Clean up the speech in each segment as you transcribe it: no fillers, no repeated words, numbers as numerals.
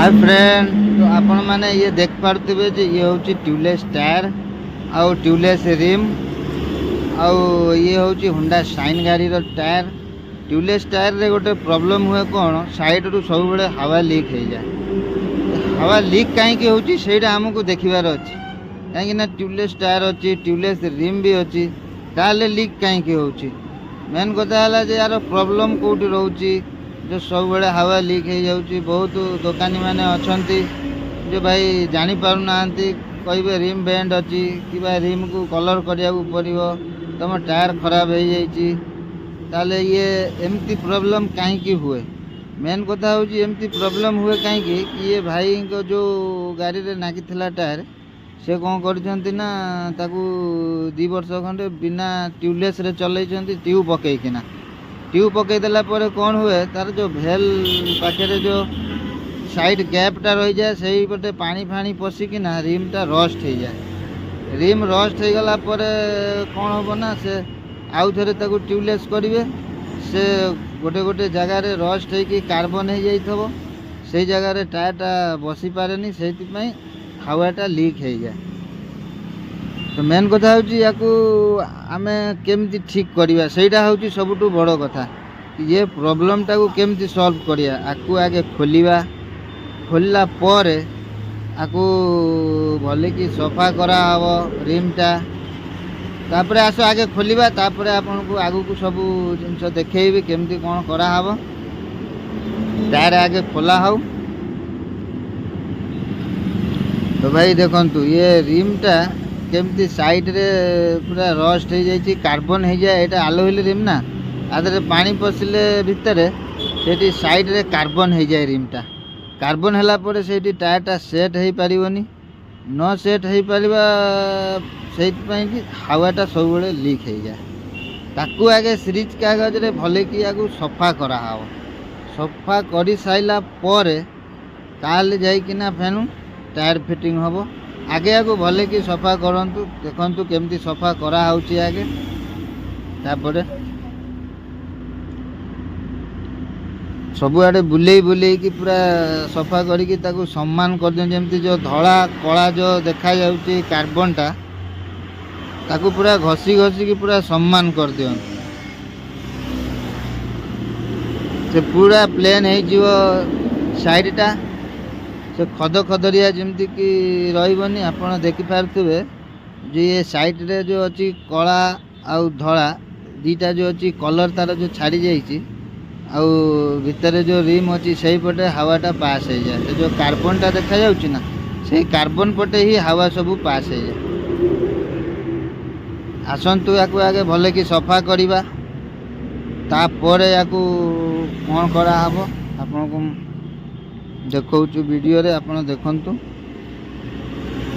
Hi friend, तो आपण मैंने ये देख पार्थे जे ये हूँ ट्यूबलेस टायर आउ ट्यूबलेस रिम आउ ये हूँ हुंडा शाइन गाड़ी रो टायर। ट्यूबलेस टायर रे गोटे प्रॉब्लम हुए कौन साइड रू सब बड़े हवा लीक हो जाए। हवा लीक कहीं होची सेटा हमको देखिबार अच्छी कहीं ना ट्यूबलेस टायर अच्छी ट्यूबलेस रिम भी अच्छी ताले लीक कहीं होची। मेन कथा है जे यार प्रॉब्लम कोठी रोची जो सब बड़े हवा लीक हो जाऊँगी। बहुत दुकानी मैंने अच्छा जो भाई जानी पारु ना कहे रिम बेंड अच्छी कि रिम को कलर करिया पड़ो तुम टायर खराब हो जाइए ताले ये एमती प्रॉब्लम कहीं हुए। मेन कथा हूँ एमती प्रॉब्लम हुए कहीं कि ये भाई को जो गाड़ी रे नागी टायर से कौन करना ताकू 2 वर्ष खंडे बिना ट्यूबलेस रे चल ट्यूब पकईकिना ट्यूब पकईदेला कौन हुए तार जो भेल पाखे जो साइड गैपटा रही जाए से पटे पानी फाणी पशिकिना रिमटा रस्ट हो जाए। रिम रस्ट हो गला कौन हम ना से आउ थे ट्यूबलेस करेंगे से गोटे गोटे जगार रस्ट हो कार्बन हो जाइए से जगार टायरटा बसी पारे से हवाटा लीक हो जाए। तो मेन कथा हूँ आमे केमती ठीक करवा सेटा हूँ सबुठु बड़ कथा ये प्रॉब्लम टाको केमती सॉल्व करिया आकु आगे खोलिया खोलला परे आकु भले कि सफा करा हबो रिमटा तापरे आसो आगे खोलिया तापरे आपन को आगु को सब जिनस देखैबे केमती कोन करा हबो। टायर आगे खोला हो तो भाई देखंतु ये रिमटा केमती साइड रे पूरा रस्ट हो जाइए कार्बन हो जाए। यहाँ आलोहिल रिम ना आधे पानी पशिले भितर से साइड रे कार्बन हो जाए। रिमटा कार्बन है से टायरटा सेट हो पारनी न सेट हो पारा से हावाटा सब बड़े लीक हो जाए। ताकू आगे सीरीज कागज रे भले कि आगु सफा करा हो सफा कर साइला ताले जाइकिना फेनु टायर फिटिंग हम आगे आगु भले कि सफा करंतु देखंतु केमती सफा करा होची आगे तापरे सबुआडे बुले बुले कि पूरा सफा करिकी ताकू सम्मान कर दियो। जेमती जो धड़ा कला जो देखा जाउची कार्बनटा ताकू पूरा घसी घसी की पूरा सम्मान कर दियो से पूरा प्लेन हो जिवो साइडटा से खद खदरिया जमती कि रही आपड़ देखिपे जो ये साइड रे जो अच्छी कला आउ धड़ा दीटा जो अच्छी कलर तार जो छाड़ी जाइए आउ भितर जो रिम अच्छी से पटे हावाटा पास हो जाए। तो जो कार्बनटा देखा जाउची ना से कार्बन पटे ही हावा सब पास हो जाए। आसतु या आगे भले कि सफा करवा तापर या कौन करा हबो आपन को देखौचु वीडियो रे आपण देखंतु।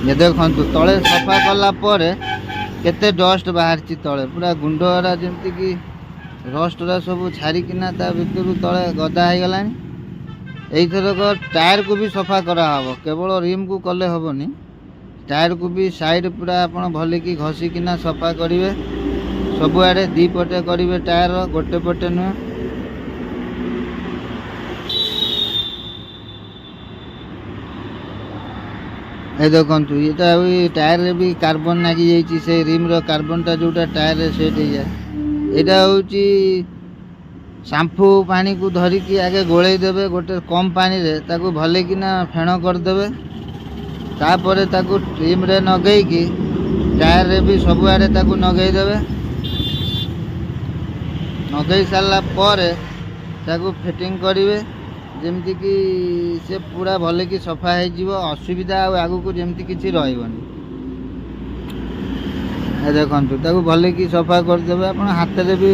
ये देखंतु तले सफा कला परे केते डस्ट बाहरची तले पूरा गुंडरा जेमती कि रस्टरा सब छाड़िकिना ता भितर तले गदा हो गलानी। एइथरक टायर को भी सफा करा हबो केवल रिम को कले हबनी टायर को भी साइड पूरा आपण भले कि घसीकिना सफा करिवे सबुआडे दी पटे करिवे टायर गोटे पटे नुह। ए देखंतु ये टायर रे भी कार्बन नागी जाइए से रिम रो कार्बनटा जोटा टायर रे सेट हो जाए। यहाँ हूँ शैम्पू पानी को धरिकी आगे गोले देवे गोटे कम पानी रे ताकू भले किना फेण करदे तापर ताकू रिम रे नगेकी टायर रे भी सबुआडे ताकू नगेई देवे। नगेई सारा पर ताकू फिटिंग करिवे जेमती कि से पूरा भले कि सफा हो असुविधा आगु को जेमती किसी रही देखु ताकू भले कि सफा करदे आप हाथ रे भी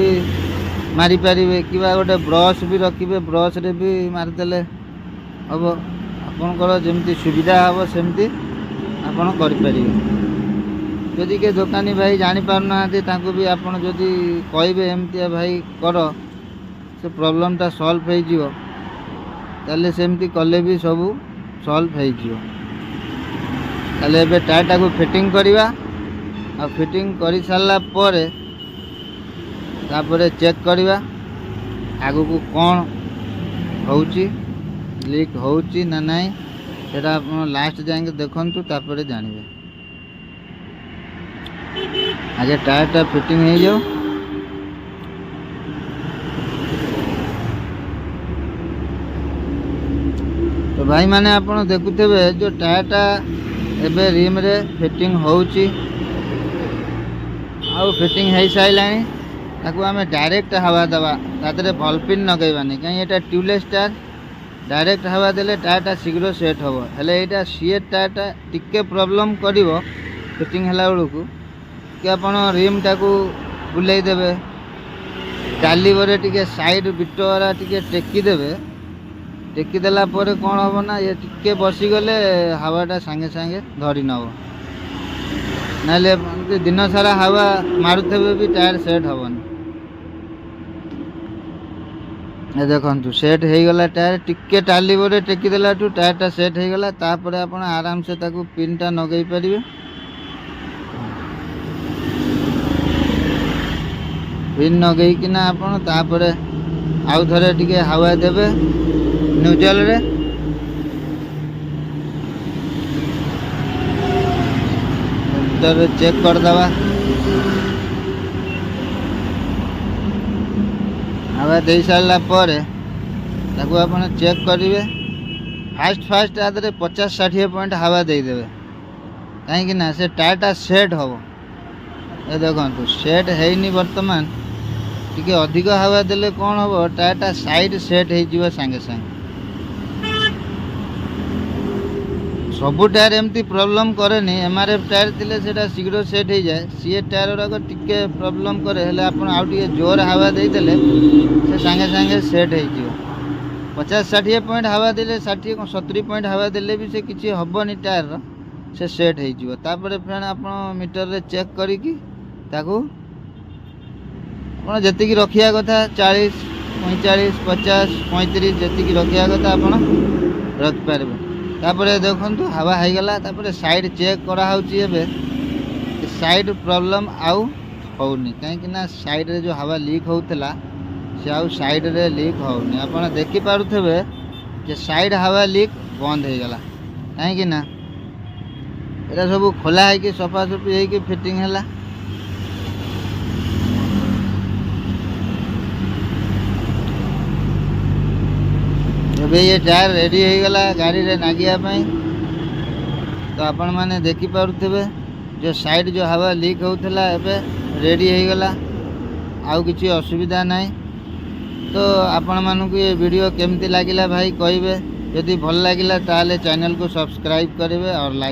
मारी पारे कि गोटे ब्रश भी रखिए ब्रश रे भी मारिदेले हम आपणकर जमी सुविधा हम सेमती आपड़ करें। जदि के दुकानी भाई जानी पारना भी आपड़ जदि कहे एमती भाई कर से प्रॉब्लमटा सॉल्व हो ताले सेमती कले भी सब सॉल्व हो ताले एबे टायरटा को फिटिंग करवा आ फिटिंग कर सारा पर तापर चेक करवा आगु को कौन होउची लीक होउची ना नहीं सेटा आप लास्ट जाएंगे देखंतु तापर जानिबे। आगे टायर टा फिटिंग हो जाओ। तो भाई माने आपण देखुथेबे जो टायर टा एबे रिम रे फिटिंग होउची आउ फिटिंग हो साइलानी ताकू आमे डायरेक्ट हवा दबा तादरे बल्पिन नगैबानी कहीं एटा ट्यूबलेस टायर डायरेक्ट हवा देले टायर टा शीघ्र सेट होबो हेले एटा सीए टायर टा टिके प्रॉब्लम करिवो फिटिंग हला बेलकू कि आपण रिम टाकू बुलाई देबे डाली बरे टिके साइड बिटोरा टिके टेकी देबे टेकी देला परे कोन होबो ना ये टिके बसी गले हवाटा संगे संगे धरी नबो नाले दिन सारा हवा मारुथबे भी टायर सेट होबनी। ए देखंतु सेट हो गला टायर टिके टाली बरे टेकी देला टू टायर टा सेट हो गला तापर आपण आराम से ताकू पिन टा नगई परिबे पिन नगई किना आपण तापर आउ थरे टिके हवा देबे न्यूट्रल रे मीटर चेक कर दवा हवा दे सारा पर ताकू आपण चेक करिवे फास्ट फास्ट आदरे 50-60 पॉइंट हवा दे देबे कहीं ना से टायर टा सेट होबो। ए देखंतु सेट हेनी वर्तमान टिके अधिक हवा देले कोन होबो टायर टा साइड सेट हे जिवो संगे संगे सबु टायर एमती प्रॉब्लम करेनी एमआरएफ टायर थिले सेटा शीघ्र सेट हो जाए सीए टायर गुड़ाक टिके प्रॉब्लम करे हेले आपण आउ टिके जोर हवा दे देले से संगे संगे सेट हो जिवो 50-60 पॉइंट हवा देले 60-70 पॉइंट हवा देले भी से किछि हबनी टायर रो से सेट हो जिवो तापर फ्रेंड आपण मीटर रे चेक करी कि ताकू आपण जति की रखिया कथा 40 45 50 35 जति की रखिया कथा आपण रख पारबे। तापरे देखंतु हवा हो गला तापरे साइड चेक करा होची एबे साइड प्रॉब्लम आउ होउनी कहीं ना साइड रे जो हवा लीक होउतला से आउ साइड रे लीक होउनी आपण देखि पारुथबे जे साइड हवा लीक बंद हो गला कहीं ना एटा सब खोला है कि सफा सफी है कि फिटिंग हला। एबे ये टायर रेडी हो गला गाड़ी रे नागिया पई तो आपण माने देखि पारुथबे जो साइड जो हवा लीक होउतला एबे रेडी हो गला आउ किछि असुविधा नाही। तो आपण मानकु ये वीडियो केमती लागिला भाई कहिबे यदि भल लागिला ताले चैनल को सब्सक्राइब करिवे और लाइक